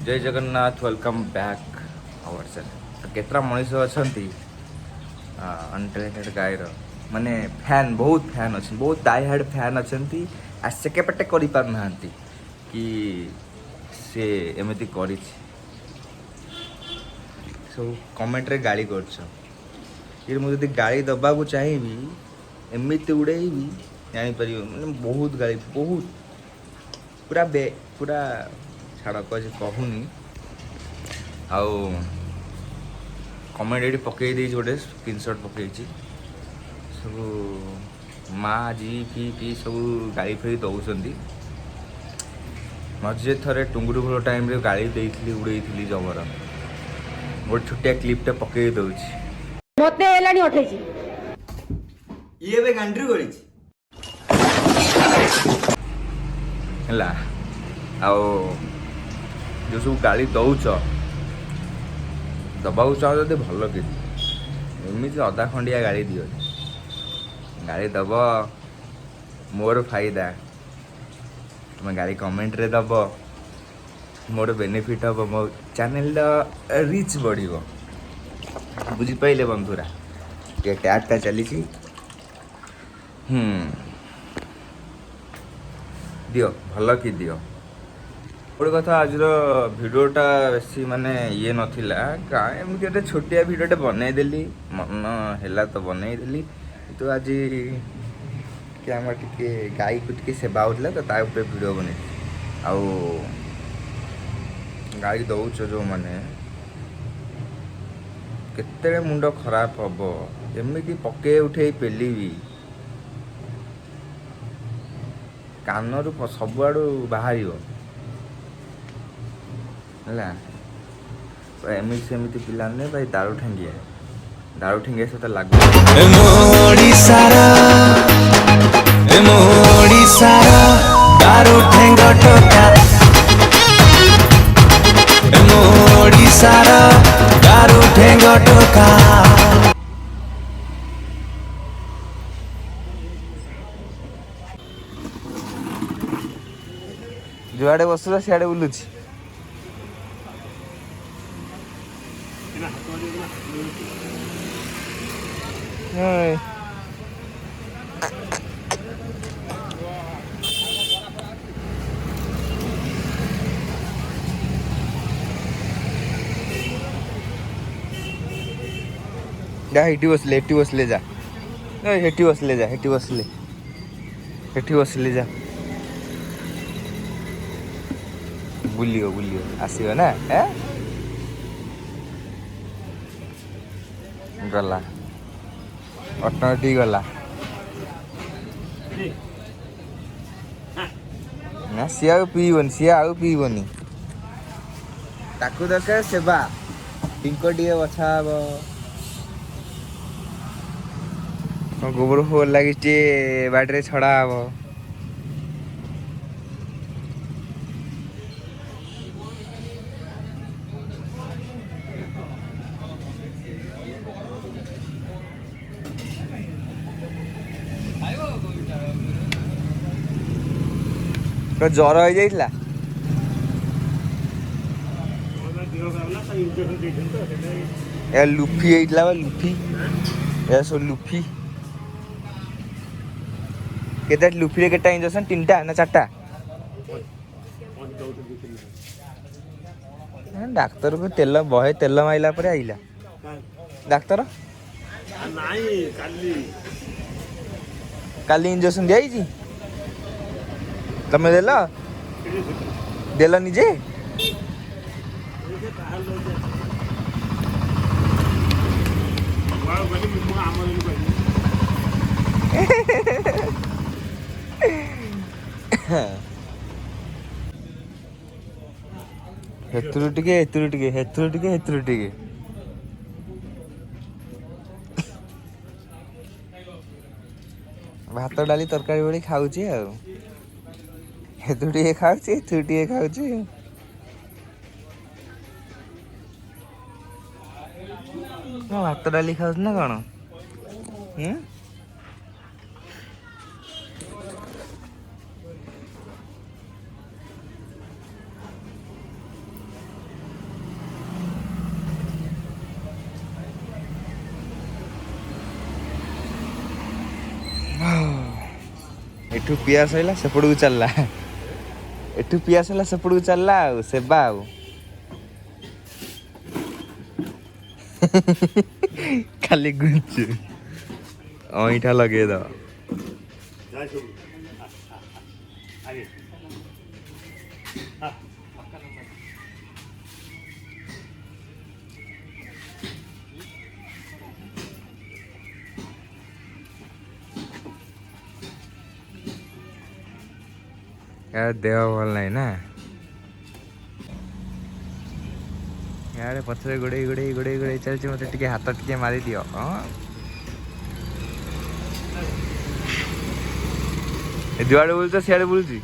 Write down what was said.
जय Jagannath welcome back our channel. केतरा मनीष अच्छा अनटेलेंटेड गायर माने फैन बहुत फैन अच्छे बहुत डाई हार्ड फैन अच्छा सेके पेटे कर पारना कि से एमती कर सब कमेंट रे गाली कर मुझे गाली दबा को चाहिए एमती उड़ेबी जापर मैंने बहुत गाली बहुत पूरा पूरा छाड़ कहूनी आउ कमेंट ये पकई देती गोटे स्क्रीनशॉट पकई सब माँ जी पी सब गाड़ी फेरी दौरान मझे थे टुंगुर फुल टाइम रे गाड़ी देती उड़े जबर गोटे छोटिया क्लिपटे पकई दौर ये गांड्री गड़ी जो सब गाड़ी दौच दबाक चाह जब भल कि एमती अधा खंडिया गाड़ी दियो गाड़ी दब मोर फायदा तुम गाड़ी कमेंट रे दब मोर बेनिफिट हम मो चैनल रीच बढ़ बुझिपारे बंधुरा ये टैगटा चली दियो भल कि दियो गोटे कथा आज भिडटा बेसी माने ये नथिला एमती गोटे छोटिया भिडटे बनईदेली मन है तो बनईदेली तो आज क्या टे गाई को टे सेवा होता तो तापर भिड बन आउ गाई दौच जो मैंने केते मुंड खराब हम एमती पके उठे पेलिबी कानरू सबुआड़ू बाहर एमती सेमती पिला नुहे भाई दारू ठेंगिया सहित लागू जुआड़े बस सियाड़े बुलुची जा हेटी बसले जा हेटी बसले जा बुलियो आसो ना गला ऑटोमेटिक गला ना सी पीबनी ताकू दरकार सेवा टिंक टे बछा हम गोबर फोर लगे बाटे छड़ा हम ज्वर हो जाइला लुफी होइतला बा लुफी ए सो लुफी केते लुफी रे केटा इंजेक्शन तीनटा ना चारटा डाक्तर को तेल बहे तेल माइला पर आइला डाक्तर काली इंजेक्शन दिया तमे देल निजे हेतुरु टिके भात डाली तरकारी बड़ी खाऊची हेतु टे खाऊची भात डाली खाऊ ना कौन एठू पिया सैला सेपड़ू चलला एठू पिया सैला सेपड़ू चलला सेबा खाली गुंच अईठा लगे दो यार देह भल ना ना यार पथरे गोड़े गोड़े गोड़े गोड़े चलती मत टे हाथ टे मारी दियो जुआड़े बोलते सियाड़े बोलती